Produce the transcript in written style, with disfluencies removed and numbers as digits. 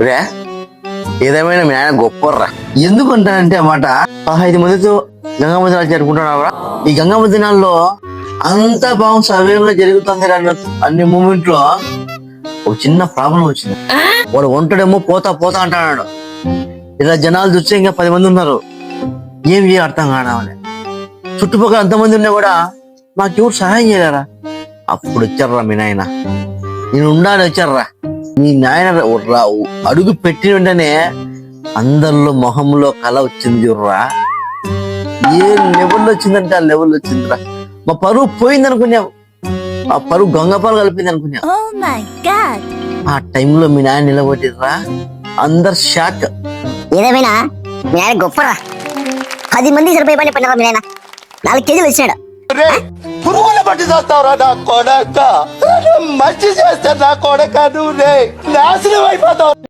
రే ఏదేమైనా మీ ఆయన గొప్పర్రా. ఎందుకంటానంటే అన్నమాట 15 మందితో గంగమ్మ దినాలు జరుపుకుంటున్నారా. ఈ గంగమ్మ దినాల్లో అంతా బాగుంది, సవ్యంగా జరుగుతుంది. అన్ని మూమెంట్ లో ఒక చిన్న ప్రాబ్లం వచ్చింది. వాడు ఒంటడేమో పోతా పోతా అంటాడు. ఇలా జనాలు చూస్తే ఇంకా 10 మంది ఉన్నారు, ఏం చేయ అర్థం కావని. చుట్టుపక్కల అంతమంది ఉన్నా కూడా మాకెవరు సహాయం చేయలేరా. అప్పుడు వచ్చారా మీ నాయన, నేను ఉండాలి వచ్చారా. మీ నాయన అడుగు పెట్టిన వెంటనే అందరిలో మొహంలో కళ వచ్చింది చూడరా. ఏ లెవెల్లో వచ్చిందంటే ఆ లెవెల్లో వచ్చిందిరా. మా పరువు పోయింది అనుకున్నావు, ఆ పరువు గంగపాలు కలిపింది అనుకున్నావు. ఆ టైంలో మీ నాయన నిలబెట్టిర్రా, అందరు షాక్. ఏదేమైనా మీ ఆయన గొప్పరా. 10 మంది సరిపోయే పని పడినా మీ నాయన 4 కేజీలు వచ్చినాడు. పురుగుల పట్టి చేస్తావురా నా కొడక. మంచి చేస్తే నా కొడక నువ్వు నాశనం అయిపోతావు.